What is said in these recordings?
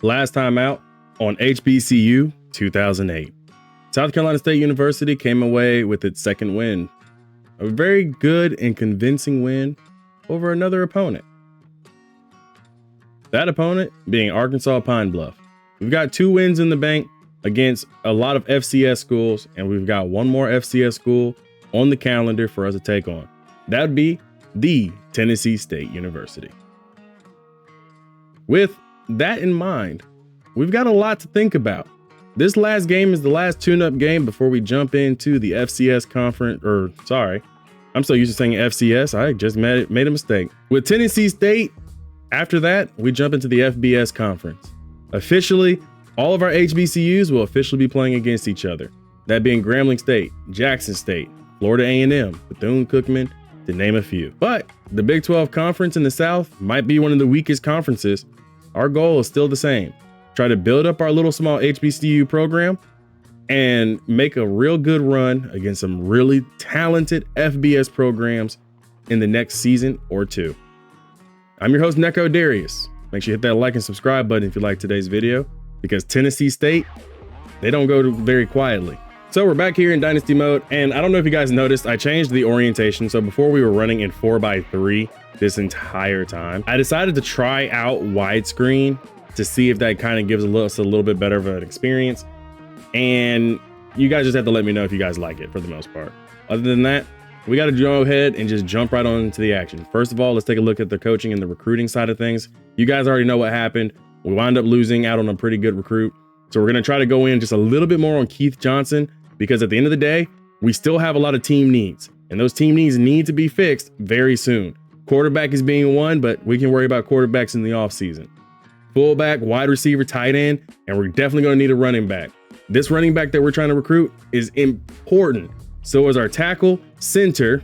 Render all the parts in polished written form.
Last time out on HBCU 2008. South Carolina State University came away with its second win. A very good and convincing win over another opponent. That opponent being Arkansas Pine Bluff. We've got 2 wins in the bank against a lot of FCS schools, and we've got one more FCS school on the calendar for us to take on. That would be the Tennessee State University. With that in mind, we've got a lot to think about. This last game is the last tune-up game before we jump into the FCS conference, I'm so used to saying FCS, I just made a mistake. With Tennessee State, after that, we jump into the FBS conference. Officially, all of our HBCUs will officially be playing against each other. That being Grambling State, Jackson State, Florida A&M, Bethune-Cookman, to name a few. But the Big 12 conference in the South might be one of the weakest conferences. Our goal is still the same. Try to build up our little small HBCU program and make a real good run against some really talented FBS programs in the next season or two. I'm your host, Neko Darius. Make sure you hit that like and subscribe button if you like today's video, because Tennessee State, they don't go very quietly. So we're back here in Dynasty mode, and I don't know if you guys noticed, I changed the orientation. So before we were running in 4x3 this entire time, I decided to try out widescreen to see if that kind of gives us a little bit better of an experience. And you guys just have to let me know if you guys like it for the most part. Other than that, we got to go ahead and just jump right on into the action. First of all, let's take a look at the coaching and the recruiting side of things. You guys already know what happened. We wound up losing out on a pretty good recruit. So we're going to try to go in just a little bit more on Keith Johnson, because at the end of the day, we still have a lot of team needs, and those team needs need to be fixed very soon. Quarterback is being one, but we can worry about quarterbacks in the offseason. Fullback, wide receiver, tight end, and we're definitely going to need a running back. This running back that we're trying to recruit is important. So is our tackle, center.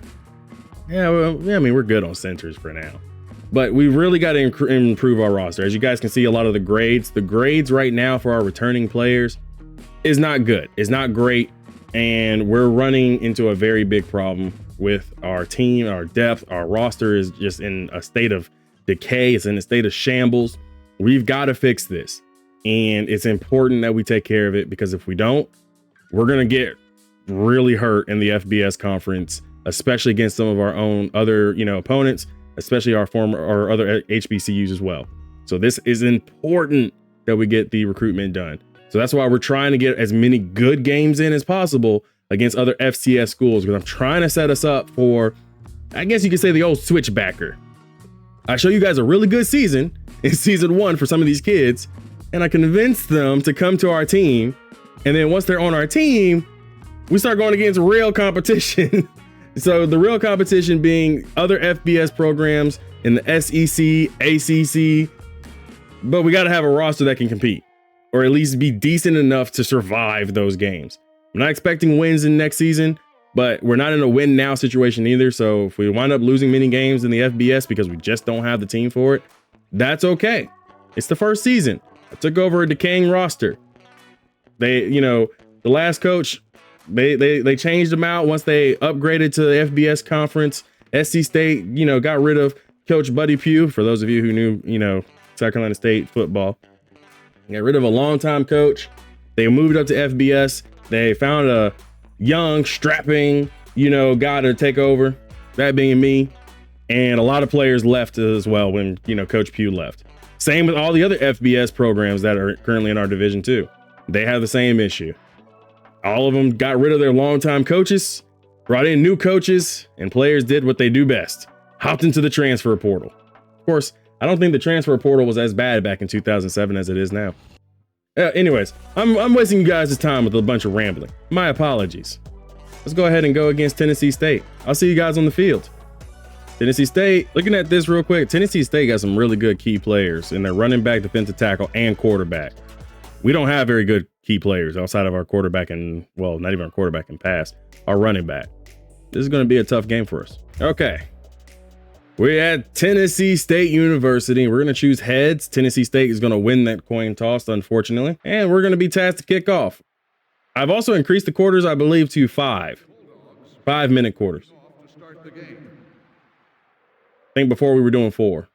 We're good on centers for now. But we really got to improve our roster. As you guys can see, a lot of the grades right now for our returning players is not good. It's not great. And we're running into a very big problem with our team, our depth. Our roster is just in a state of decay. It's in a state of shambles. We've got to fix this. And it's important that we take care of it, because if we don't, we're going to get really hurt in the FBS conference, especially against some of our own other, opponents, especially our other HBCUs as well. So this is important that we get the recruitment done. So that's why we're trying to get as many good games in as possible against other FCS schools, because I'm trying to set us up for, I guess you could say, the old switchbacker. I show you guys a really good season in season 1 for some of these kids, and I convince them to come to our team. And then once they're on our team, we start going against real competition. So the real competition being other FBS programs in the SEC, ACC, but we got to have a roster that can compete, or at least be decent enough to survive those games. I'm not expecting wins in next season, but we're not in a win now situation either. So if we wind up losing many games in the FBS because we just don't have the team for it, that's okay. It's the first season. I took over a decaying roster. The last coach, they changed them out once they upgraded to the FBS conference. SC State, got rid of Coach Buddy Pugh. For those of you who knew, South Carolina State football, got rid of a longtime coach. They moved up to FBS. They found a young, strapping, guy to take over, that being me. And a lot of players left as well when, Coach Pugh left. Same with all the other FBS programs that are currently in our division too. They have the same issue. All of them got rid of their longtime coaches, brought in new coaches, and players did what they do best: hopped into the transfer portal. Of course, I don't think the transfer portal was as bad back in 2007 as it is now. Anyways, I'm wasting you guys' time with a bunch of rambling. My apologies. Let's go ahead and go against Tennessee State. I'll see you guys on the field. Tennessee State, looking at this real quick, Tennessee State got some really good key players in their running back, defensive tackle, and quarterback. We don't have very good key players outside of our quarterback and, well, not even our quarterback and pass, our running back. This is going to be a tough game for us. Okay. We're at Tennessee State University. We're going to choose heads. Tennessee State is going to win that coin toss, unfortunately. And we're going to be tasked to kick off. I've also increased the quarters, I believe, to 5. 5-minute quarters. I think before we were doing 4.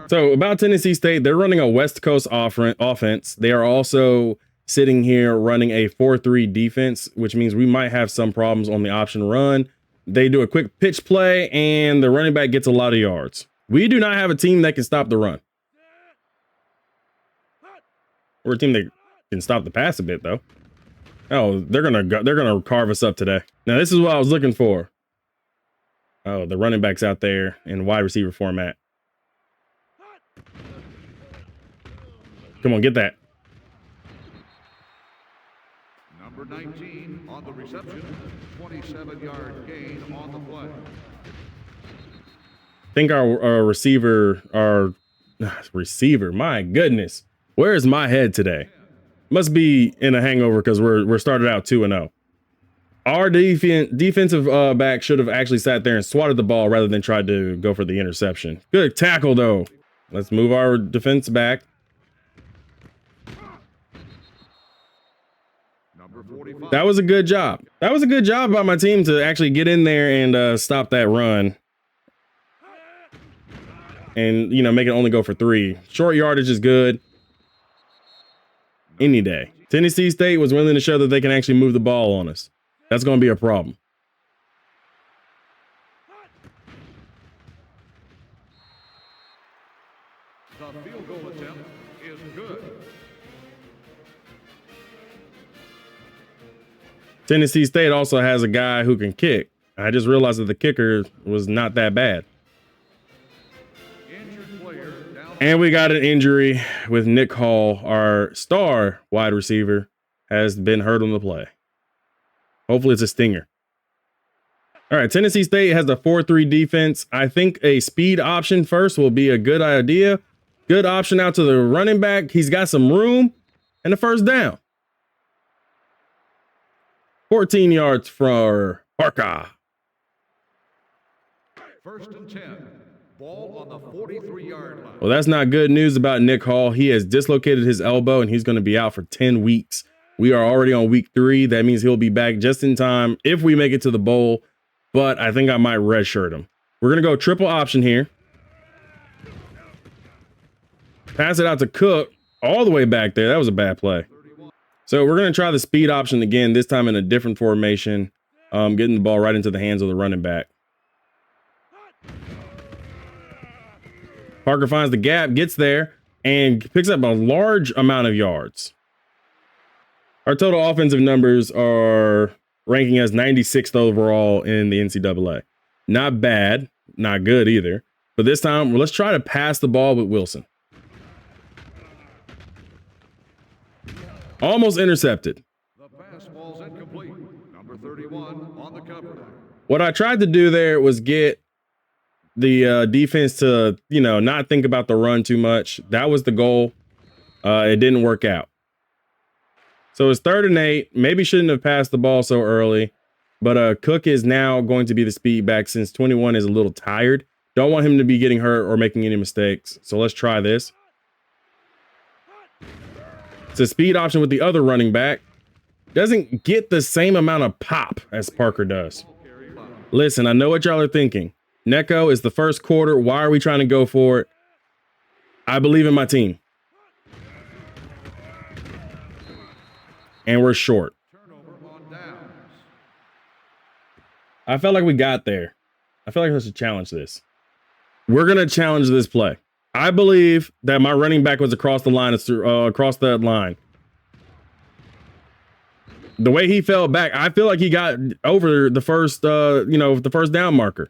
So about Tennessee State, they're running a West Coast offense. They are also sitting here running a 4-3 defense, which means we might have some problems on the option run. They do a quick pitch play and the running back gets a lot of yards. We do not have a team that can stop the run. We're a team that can stop the pass a bit though. Oh, they're gonna carve us up today. Now this is what I was looking for. Oh, the running back's out there in wide receiver format. Come on, get that. Number 19 on the reception, 27-yard gain on the play. I think our receiver, my goodness. Where is my head today? Must be in a hangover because we're started out 2-0. Our defensive back should have actually sat there and swatted the ball rather than tried to go for the interception. Good tackle though. Let's move our defense back. That was a good job. That was a good job by my team to actually get in there and stop that run. And, you know, make it only go for 3. Short yardage is good. Any day. Tennessee State was willing to show that they can actually move the ball on us. That's going to be a problem. The field goal attempt is good. Tennessee State also has a guy who can kick. I just realized that the kicker was not that bad. And we got an injury with Nick Hall, our star wide receiver, has been hurt on the play. Hopefully it's a stinger. All right, Tennessee State has a 4-3 defense. I think a speed option first will be a good idea. Good option out to the running back. He's got some room and a first down. 14 yards for Parker. First and 10. Ball on the 43-yard line. Well, that's not good news about Nick Hall. He has dislocated his elbow and he's going to be out for 10 weeks. We are already on week 3. That means he'll be back just in time if we make it to the bowl. But I think I might redshirt him. We're going to go triple option here. Pass it out to Cook all the way back there. That was a bad play. So we're going to try the speed option again, this time in a different formation, getting the ball right into the hands of the running back. Parker finds the gap, gets there, and picks up a large amount of yards. Our total offensive numbers are ranking as 96th overall in the NCAA. Not bad, not good either. But this time, let's try to pass the ball with Wilson. Almost intercepted. The pass ball's incomplete. Number 31 on the cover. What I tried to do there was get the defense to, not think about the run too much. That was the goal. It didn't work out. So it's 3rd and 8. Maybe shouldn't have passed the ball so early. But Cook is now going to be the speed back since 21 is a little tired. Don't want him to be getting hurt or making any mistakes. So let's try this. It's a speed option with the other running back. Doesn't get the same amount of pop as Parker does. Listen, I know what y'all are thinking. Necco is the first quarter. Why are we trying to go for it? I believe in my team. And we're short. I felt like we got there. I feel like I should challenge this. We're going to challenge this play. I believe that my running back was across the line, across that line. The way he fell back, I feel like he got over the first, the first down marker.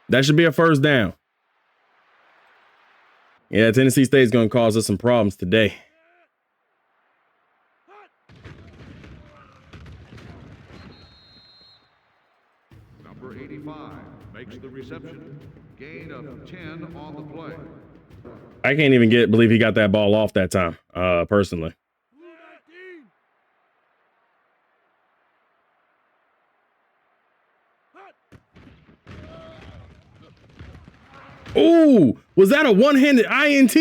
That should be a first down. Yeah, Tennessee State is going to cause us some problems today. Number 85 makes the reception. Gain of 10 on the play. I can't even believe he got that ball off that time, personally. Oh, was that a one-handed INT?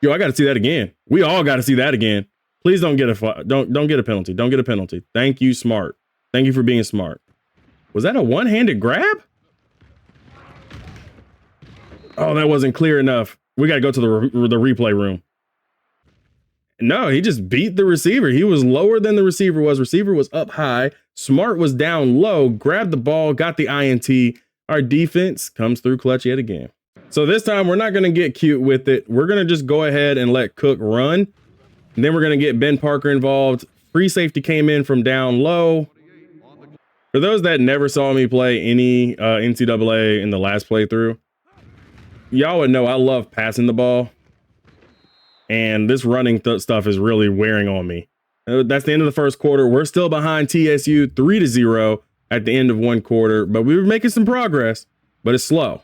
Yo, I got to see that again. We all got to see that again. Please don't get a penalty. Don't get a penalty. Thank you, smart. Thank you for being smart. Was that a one-handed grab? Oh, that wasn't clear enough. We got to go to the replay room. No, he just beat the receiver. He was lower than the receiver was. Receiver was up high. Smart was down low, grabbed the ball, got the INT. Our defense comes through clutch yet again. So this time we're not going to get cute with it. We're going to just go ahead and let Cook run. And then we're going to get Ben Parker involved. Free safety came in from down low. For those that never saw me play any NCAA in the last playthrough, y'all would know I love passing the ball. And this running stuff is really wearing on me. That's the end of the first quarter. We're still behind TSU 3-0 at the end of one quarter, but we were making some progress, but it's slow.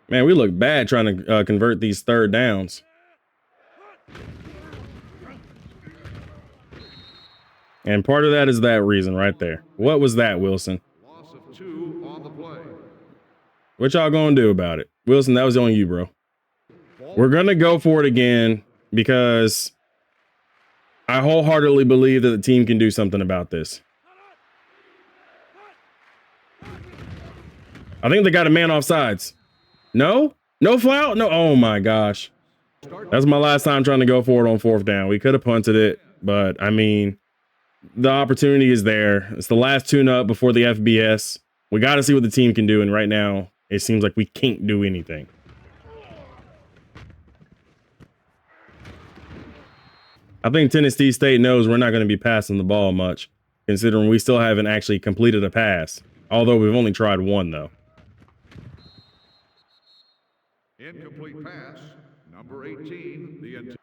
Man, we look bad trying to convert these third downs. And part of that is that reason right there. What was that, Wilson? Loss of 2 on the play. What y'all gonna do about it? Wilson, that was on you, bro. We're gonna go for it again because I wholeheartedly believe that the team can do something about this. I think they got a man offsides. No? No foul? No. Oh my gosh. That's my last time trying to go for it on fourth down. We could have punted it, but I mean, the opportunity is there. It's the last tune-up before the FBS. We got to see what the team can do, and right now, it seems like we can't do anything. I think Tennessee State knows we're not going to be passing the ball much, considering we still haven't actually completed a pass, although we've only tried one, though. Incomplete pass, number 18, the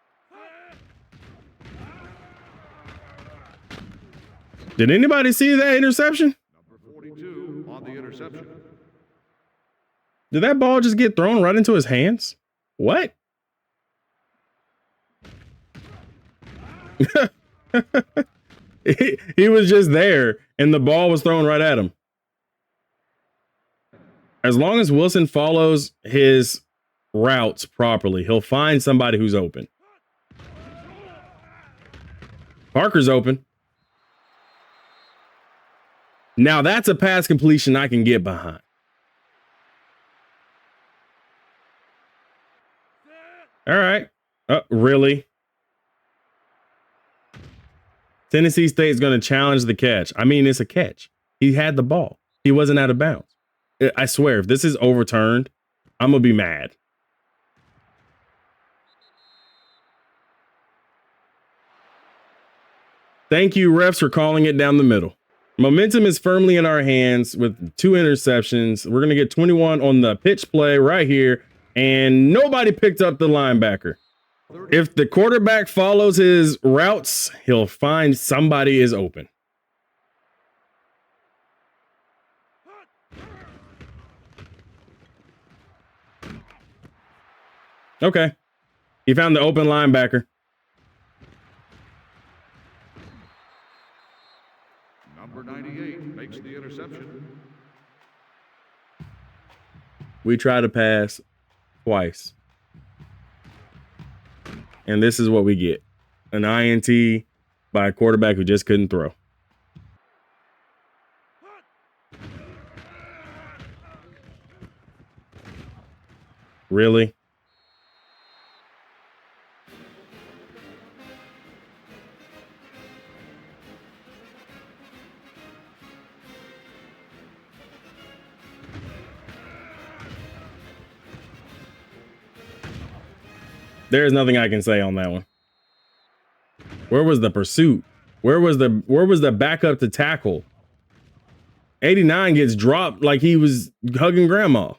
Did anybody see that interception? number 42 on the interception. Did that ball just get thrown right into his hands? What? he was just there and the ball was thrown right at him. As long as Wilson follows his routes properly, he'll find somebody who's open. Parker's open. Now that's a pass completion I can get behind. All right. Really? Tennessee State's going to challenge the catch. I mean, it's a catch. He had the ball. He wasn't out of bounds. I swear, if this is overturned, I'm going to be mad. Thank you, refs, for calling it down the middle. Momentum is firmly in our hands with 2 interceptions. We're going to get 21 on the pitch play right here, and nobody picked up the linebacker. If the quarterback follows his routes, he'll find somebody is open. Okay. He found the open linebacker. Number 98 makes the interception. We try to pass twice. And this is what we get. An INT by a quarterback who just couldn't throw. Really? There is nothing I can say on that one. Where was the pursuit? Where was the backup to tackle? 89 gets dropped like he was hugging grandma.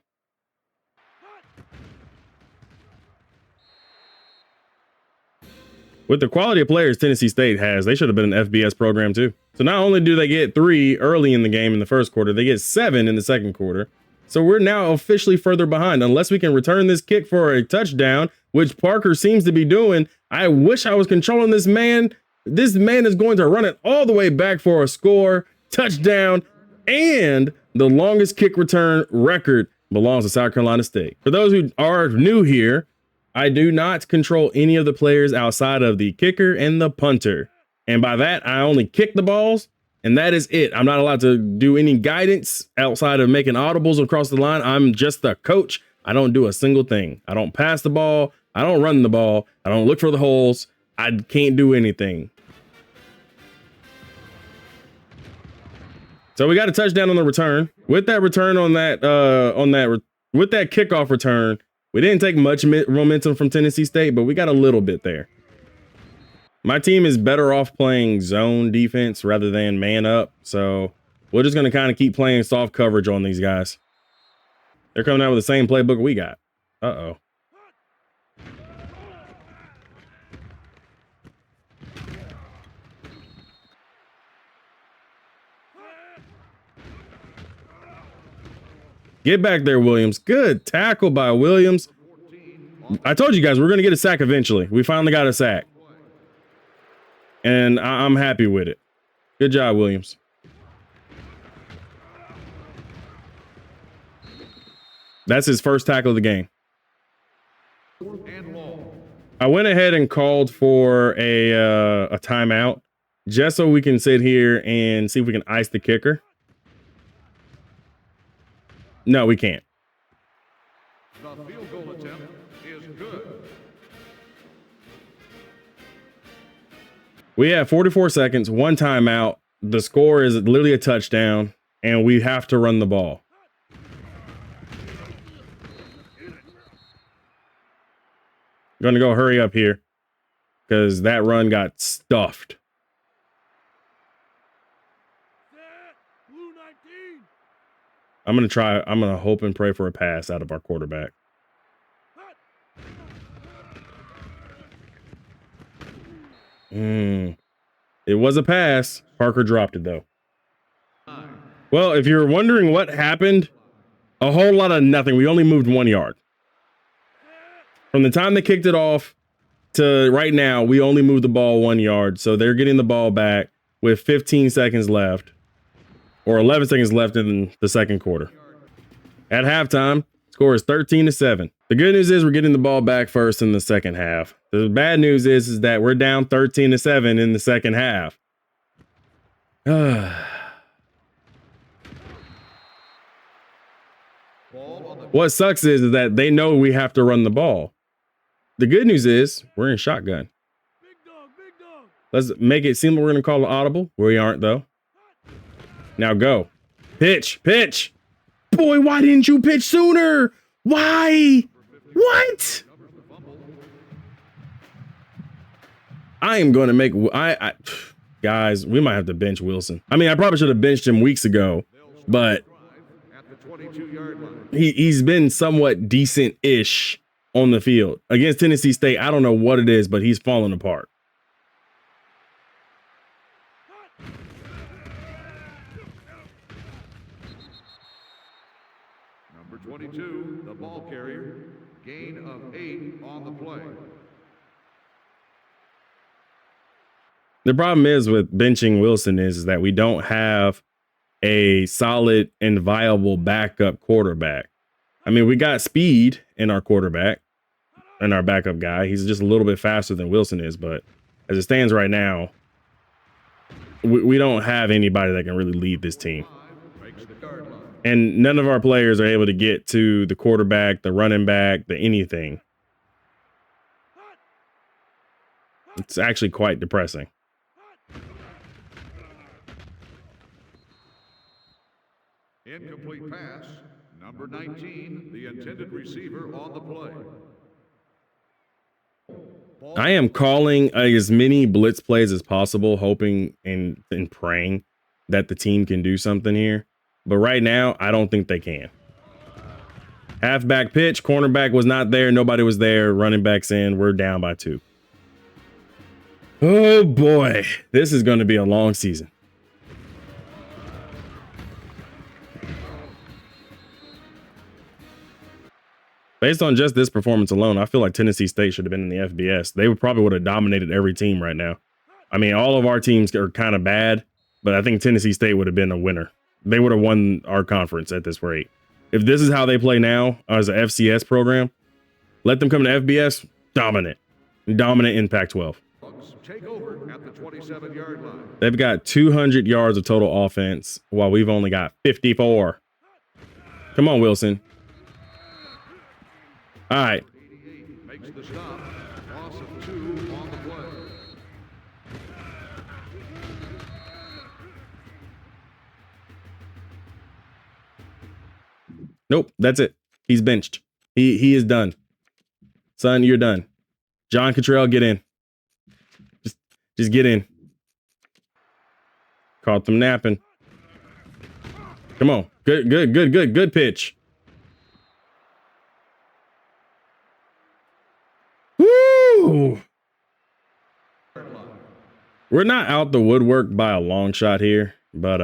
With the quality of players Tennessee State has, they should have been an FBS program too. So not only do they get 3 early in the game in the first quarter, they get 7 in the second quarter. So we're now officially further behind. Unless we can return this kick for a touchdown, which Parker seems to be doing. I wish I was controlling this man. This man is going to run it all the way back for a score, touchdown, and the longest kick return record belongs to South Carolina State. For those who are new here, I do not control any of the players outside of the kicker and the punter. And by that, I only kick the balls And that is it. I'm not allowed to do any guidance outside of making audibles across the line. I'm just the coach. I don't do a single thing. I don't pass the ball. I don't run the ball. I don't look for the holes. I can't do anything. So we got a touchdown on the return. With that return with that kickoff return, we didn't take much momentum from Tennessee State, but we got a little bit there. My team is better off playing zone defense rather than man up. So we're just going to kind of keep playing soft coverage on these guys. They're coming out with the same playbook we got. Uh-oh. Get back there, Williams. Good tackle by Williams. I told you guys we're going to get a sack eventually. We finally got a sack. And I'm happy with it. Good job, Williams. That's his first tackle of the game. I went ahead and called for a timeout just so we can sit here and see if we can ice the kicker. No, we can't. The field goal attempt is good. We have 44 seconds, one timeout. The score is literally a touchdown, and we have to run the ball. Gonna go hurry up here because that run got stuffed. I'm gonna hope and pray for a pass out of our quarterback. It was a pass. Parker dropped it though. Well, if you're wondering what happened, a whole lot of nothing. We only moved 1 yard. From the time they kicked it off to right now, we only moved the ball 1 yard. So they're getting the ball back with 15 seconds left, or 11 seconds left in the second quarter. At halftime, score is 13-7. The good news is we're getting the ball back first in the second half. The bad news is that we're down 13-7 in the second half. What sucks is that they know we have to run the ball. The good news is we're in shotgun. Let's make it seem like we're going to call an audible. We aren't, though. Now go. Pitch. Boy, why didn't you pitch sooner? Why? What? I am going to make... Guys, we might have to bench Wilson. I mean, I probably should have benched him weeks ago, but he's been somewhat decent-ish on the field. Against Tennessee State, I don't know what it is, but he's falling apart. Number 22, the ball carrier, gain of 8 on the play. The problem is with benching Wilson is that we don't have a solid and viable backup quarterback. I mean, we got speed in our quarterback and our backup guy. He's just a little bit faster than Wilson is, but as it stands right now, we don't have anybody that can really lead this team. And none of our players are able to get to the quarterback, the running back, the anything. It's actually quite depressing. Incomplete pass. Number 19, the intended receiver on the play. I am calling as many blitz plays as possible, hoping and praying that the team can do something here. But right now, I don't think they can. Halfback pitch, cornerback was not there. Nobody was there. Running back's in. We're down by 2. Oh boy, this is going to be a long season. Based on just this performance alone, I feel like Tennessee State should have been in the FBS. They probably would have dominated every team right now. I mean, all of our teams are kind of bad, but I think Tennessee State would have been a winner. They would have won our conference at this rate. If this is how they play now as an FCS program, let them come to FBS, dominant in Pac-12. offense take over at the 27-yard line. They've got 200 yards of total offense while we've only got 54. Come on, Wilson. All right. 88 makes the stop. Loss of 2 on the play. Nope, that's it. He's benched. He is done. Son, you're done. John Cottrell, get in. Just get in. Caught them napping. Come on. Good pitch. Woo! We're not out the woodwork by a long shot here, but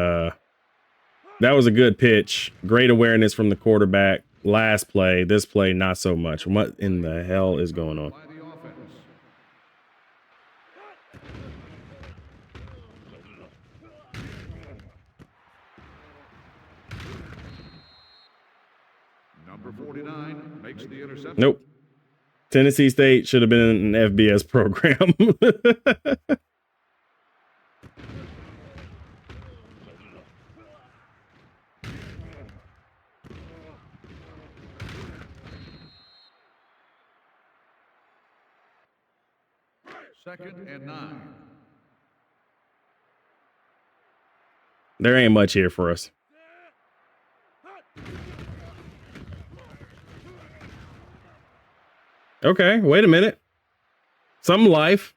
that was a good pitch. Great awareness from the quarterback. Last play, this play, not so much. What in the hell is going on? Number 49 makes the interception. Nope. Tennessee State should have been in an FBS program. Second and 9. There ain't much here for us. Okay, wait a minute. Some life.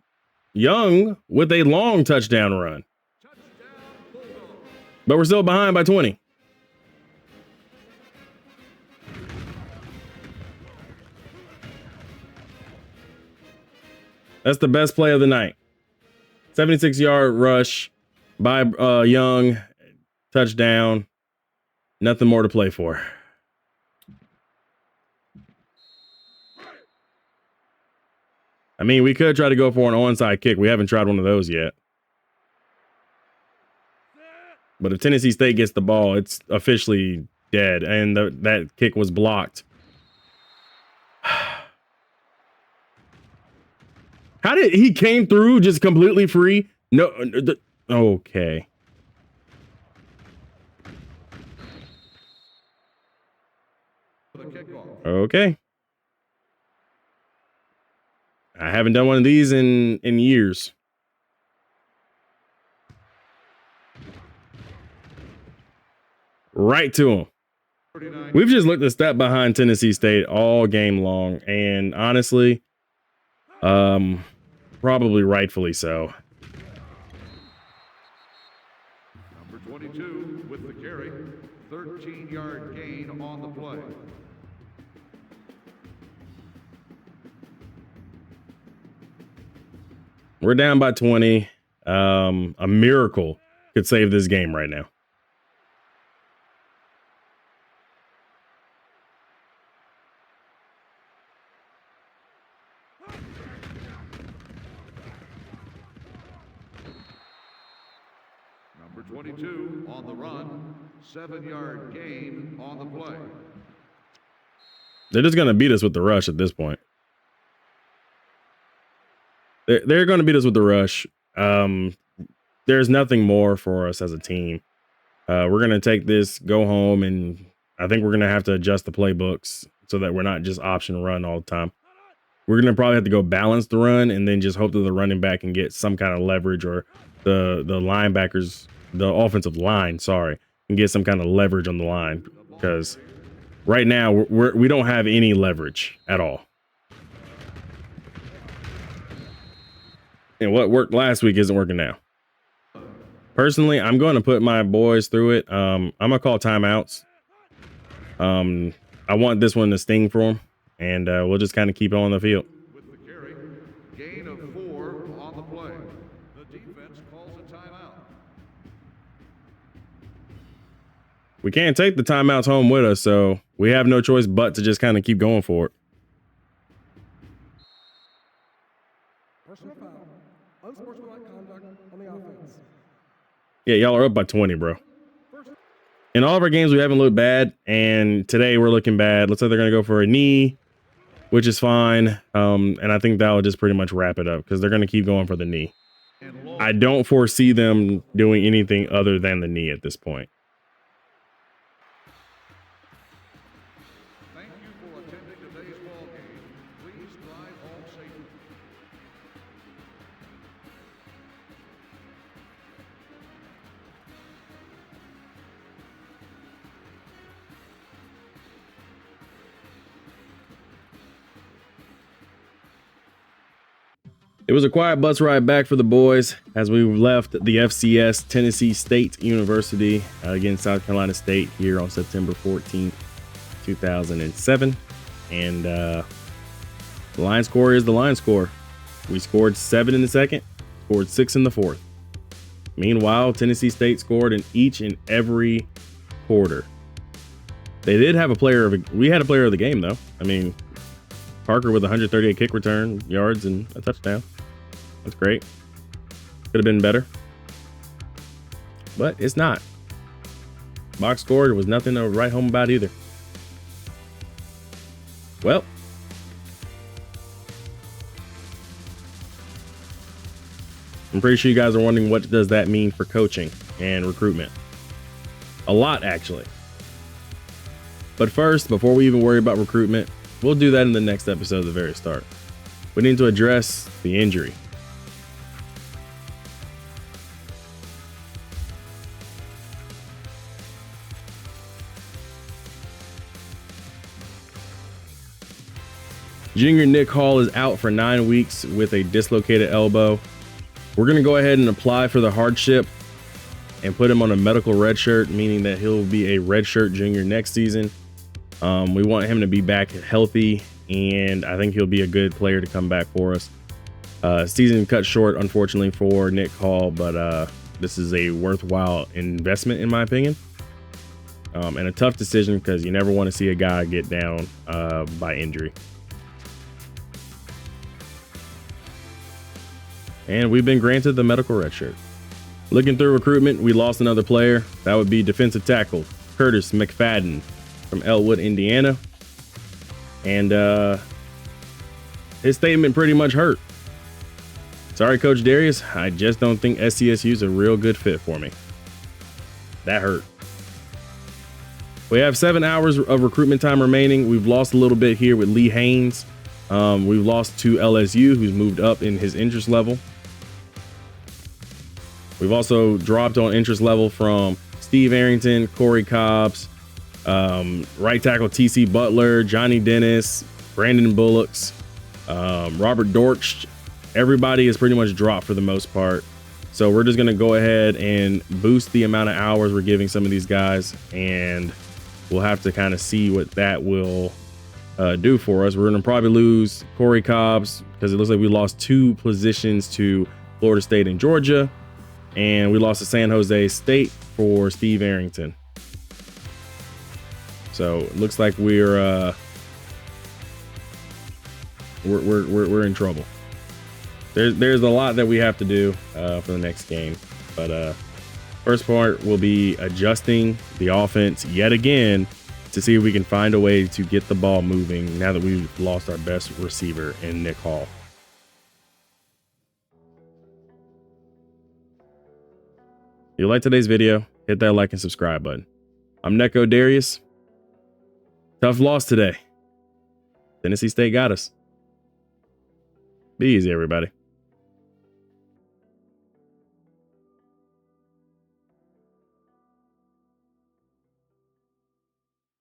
Young with a long touchdown run. But we're still behind by 20. That's the best play of the night. 76-yard rush by Young. Touchdown. Nothing more to play for. I mean, we could try to go for an onside kick. We haven't tried one of those yet. But if Tennessee State gets the ball, it's officially dead. And that kick was blocked. How did he came through just completely free? No. Okay. Okay. I haven't done one of these in years. Right to him. We've just looked a step behind Tennessee State all game long, and honestly, probably rightfully so. Number 22 with the carry, 13-yard gain on the play. We're down by 20. A miracle could save this game right now. Number 22 on the run, 7-yard gain on the play. They're just going to beat us with the rush at this point. They're going to beat us with the rush. There's nothing more for us as a team. We're going to take this, go home, and I think we're going to have to adjust the playbooks so that we're not just option run all the time. We're going to probably have to go balance the run and then just hope that the running back can get some kind of leverage, or the linebackers, the offensive line, can get some kind of leverage on the line, because right now we don't have any leverage at all. And what worked last week isn't working now. Personally, I'm going to put my boys through it. I'm going to call timeouts. I want this one to sting for them, and we'll just kind of keep it on the field. With the carry, gain of 4 on the play. The defense calls a timeout. We can't take the timeouts home with us, so we have no choice but to just kind of keep going for it. Personal foul. Unsportsmanlike conduct on the offense. Yeah, y'all are up by 20, bro. In all of our games, we haven't looked bad, and today we're looking bad. Looks like they're going to go for a knee, which is fine. And I think that will just pretty much wrap it up because they're going to keep going for the knee. I don't foresee them doing anything other than the knee at this point. Thank you for attending today's ball game. Please drive home safely. It was a quiet bus ride back for the boys as we left the FCS Tennessee State University against South Carolina State here on September 14th, 2007. And the line score is the line score. We scored 7 in the second, scored 6 in the fourth. Meanwhile, Tennessee State scored in each and every quarter. They did have we had a player of the game though. I mean, Parker with 138 kick return yards and a touchdown. That's great. Could have been better, but it's not. Box score, there was nothing to write home about either. Well, I'm pretty sure you guys are wondering what does that mean for coaching and recruitment. A lot, actually. But first, before we even worry about recruitment, we'll do that in the next episode at the very start. We need to address the injury. Junior Nick Hall is out for 9 weeks with a dislocated elbow. We're going to go ahead and apply for the hardship and put him on a medical red shirt, meaning that he'll be a redshirt junior next season. We want him to be back healthy, and I think he'll be a good player to come back for us. Season cut short, unfortunately, for Nick Hall, but this is a worthwhile investment, in my opinion, and a tough decision because you never want to see a guy get down by injury. And we've been granted the medical red shirt. Looking through recruitment, we lost another player. That would be defensive tackle Curtis McFadden from Elwood, Indiana. And his statement pretty much hurt. Sorry, Coach Darius. I just don't think SCSU is a real good fit for me. That hurt. We have 7 hours of recruitment time remaining. We've lost a little bit here with Lee Haynes. We've lost to LSU, who's moved up in his interest level. We've also dropped on interest level from Steve Arrington, Corey Cobbs, right tackle TC Butler, Johnny Dennis, Brandon Bullocks, Robert Dortch. Everybody is pretty much dropped for the most part. So we're just going to go ahead and boost the amount of hours we're giving some of these guys, and we'll have to kind of see what that will do for us. We're going to probably lose Corey Cobbs because it looks like we lost 2 positions to Florida State and Georgia, and we lost to San Jose State for Steve Arrington. So it looks like we're in trouble. There's a lot that we have to do for the next game, but first part will be adjusting the offense yet again to see if we can find a way to get the ball moving now that we've lost our best receiver in Nick Hall. If you like today's video, hit that like and subscribe button. I'm Neko Darius. Tough loss today. Tennessee State got us. Be easy, everybody.